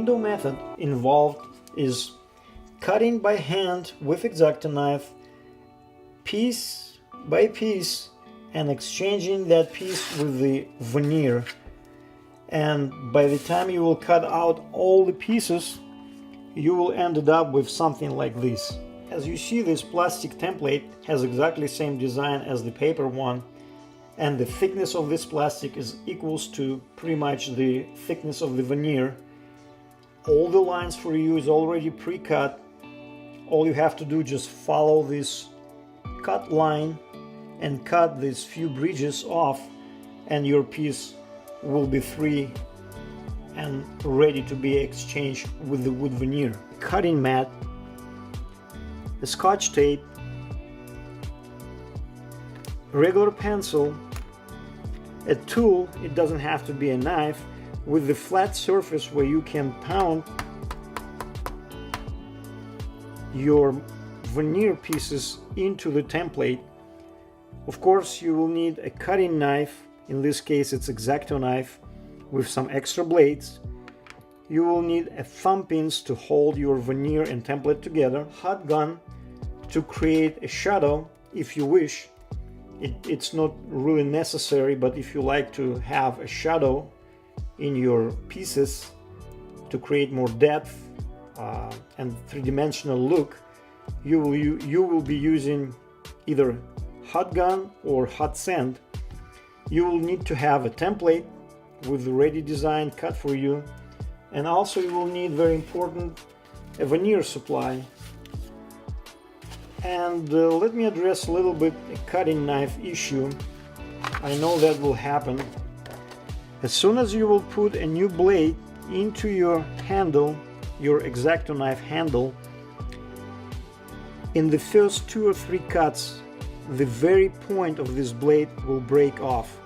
window method involved is cutting by hand with X-Acto knife, piece by piece, and exchanging that piece with the veneer. And by the time you will cut out all the pieces, you will end up with something like this. As you see, this plastic template has exactly the same design as the paper one, and the thickness of this plastic is equals to pretty much the thickness of the veneer. All the lines for you is already pre-cut. All you have to do is just follow this cut line and cut these few bridges off, and your piece will be free and ready to be exchanged with the wood veneer. Cutting mat, a scotch tape, regular pencil, a tool, it doesn't have to be a knife, with the flat surface where you can pound your veneer pieces into the template. Of course, you will need a cutting knife. In this case, it's X-Acto knife with some extra blades. You will need a thumb pins to hold your veneer and template together, hot gun to create a shadow if you wish. It's not really necessary, but if you like to have a shadow in your pieces to create more depth and three-dimensional look, you will be using either hot gun or hot sand. You will need to have a template with the ready design cut for you, and also you will need, very important, a veneer supply. And let me address a little bit a cutting knife issue. I know that will happen. As soon as you will put a new blade into your handle, your X-Acto knife handle, in the first 2 or 3 cuts, the very point of this blade will break off.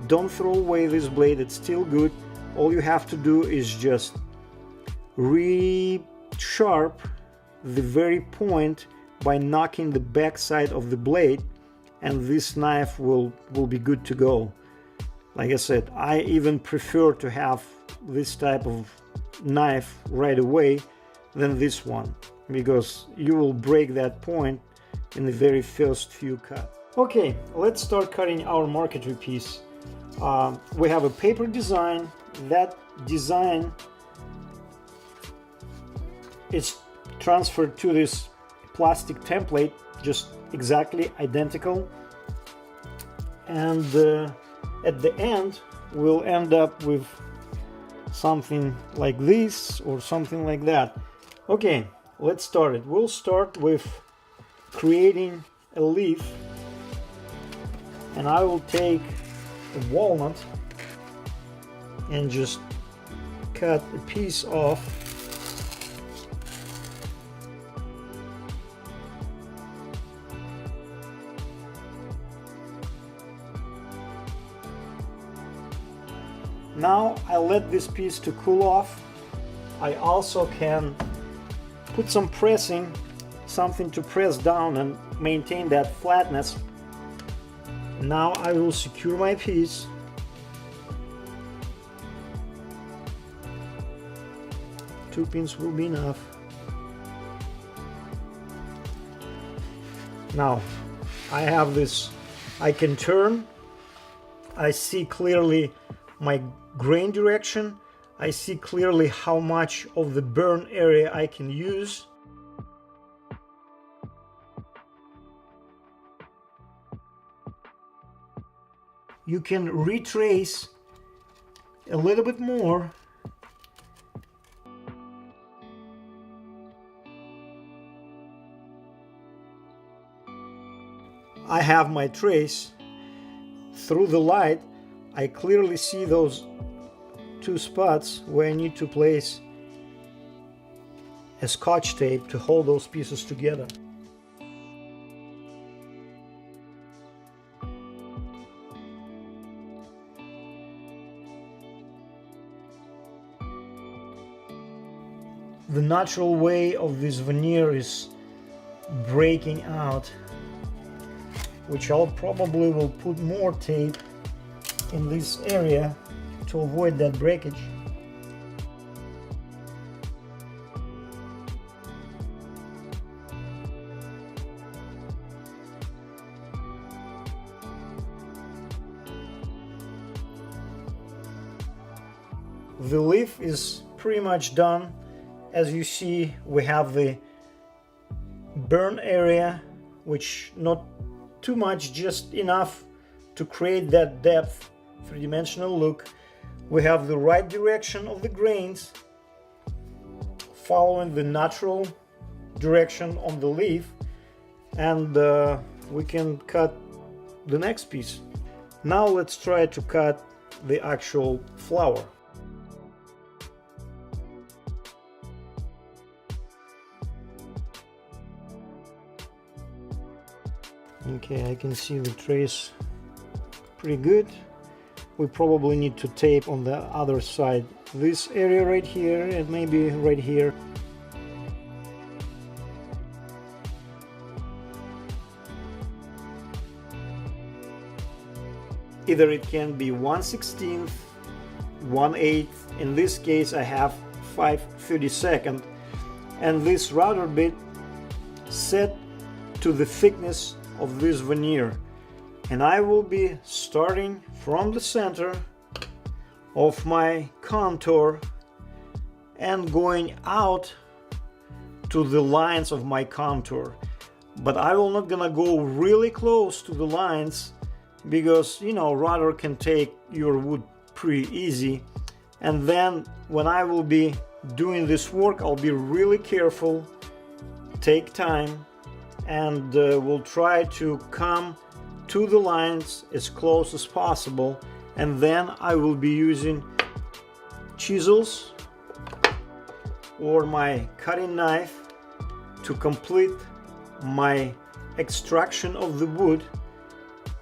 Don't throw away this blade, it's still good. All you have to do is just re-sharp the very point by knocking the back side of the blade, and this knife will be good to go. Like I said, I even prefer to have this type of knife right away than this one, because you will break that point in the very first few cuts. Okay, let's start cutting our marquetry piece. We have a paper design. That design is transferred to this plastic template, just exactly identical, and at the end we'll end up with something like this or something like that. Okay, let's start it. We'll start with creating a leaf, and I will take a walnut and just cut a piece off. Now I let this piece to cool off. I also can put some pressing, something to press down and maintain that flatness. Now I will secure my piece. Two pins will be enough. Now I have this, I can turn, I see clearly my grain direction, I see clearly how much of the burn area I can use. You can retrace a little bit more. I have my trace. Through the light, I clearly see those 2 spots where I need to place a scotch tape to hold those pieces together. The natural way of this veneer is breaking out, which I'll probably will put more tape in this area to avoid that breakage. The leaf is pretty much done. As you see, we have the burn area, which not too much, just enough to create that depth, three-dimensional look. We have the right direction of the grains, following the natural direction on the leaf, and we can cut the next piece. Now let's try to cut the actual flower. Okay, I can see the trace pretty good. We probably need to tape on the other side, this area right here and maybe right here. Either it can be 1/16, 1/8. In this case I have 5/32, and this router bit set to the thickness of this veneer, and I will be starting from the center of my contour and going out to the lines of my contour. But I will not gonna go really close to the lines, because you know, router can take your wood pretty easy. And then when I will be doing this work, I'll be really careful, take time, and we'll try to come to the lines as close as possible. And then I will be using chisels or my cutting knife to complete my extraction of the wood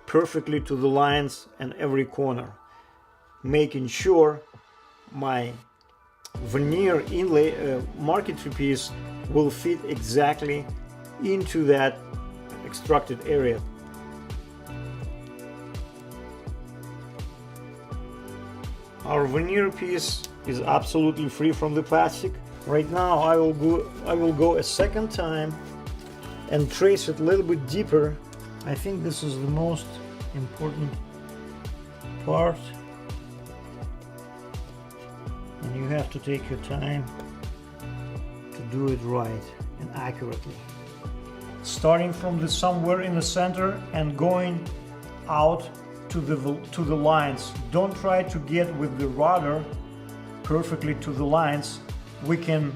perfectly to the lines and every corner, making sure my veneer inlay marquetry piece will fit exactly into that extracted area. Our veneer piece is absolutely free from the plastic. Right now I will go a second time and trace it a little bit deeper. I think this is the most important part, and you have to take your time to do it right and accurately. Starting from somewhere in the center and going out to the lines. Don't try to get with the router perfectly to the lines. We can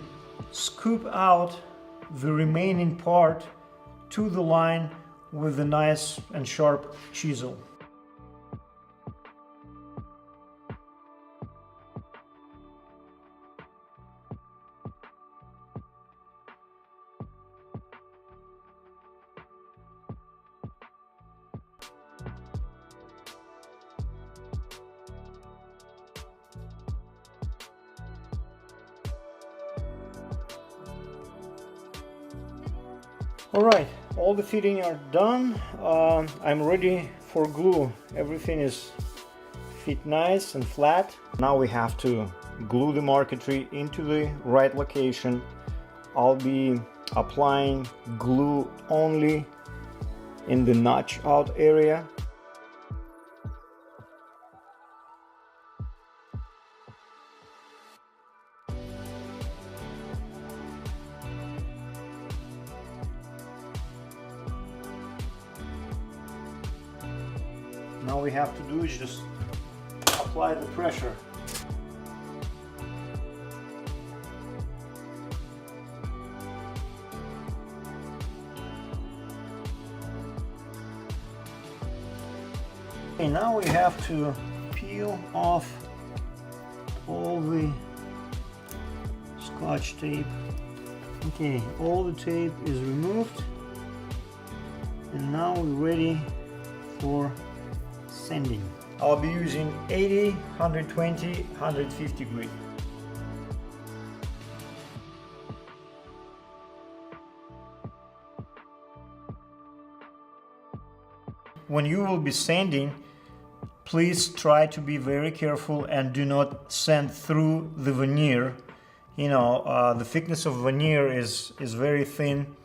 scoop out the remaining part to the line with a nice and sharp chisel. Alright, all the fitting are done. I'm ready for glue. Everything is fit nice and flat. Now we have to glue the marquetry into the right location. I'll be applying glue only in the notch out area. Now we have to do is just apply the pressure. Okay, now we have to peel off all the Scotch tape. Okay, all the tape is removed, and now we're ready for sanding. I'll be using 80, 120, 150 grit. When you will be sanding, please try to be very careful and do not sand through the veneer. You know, the thickness of veneer is very thin,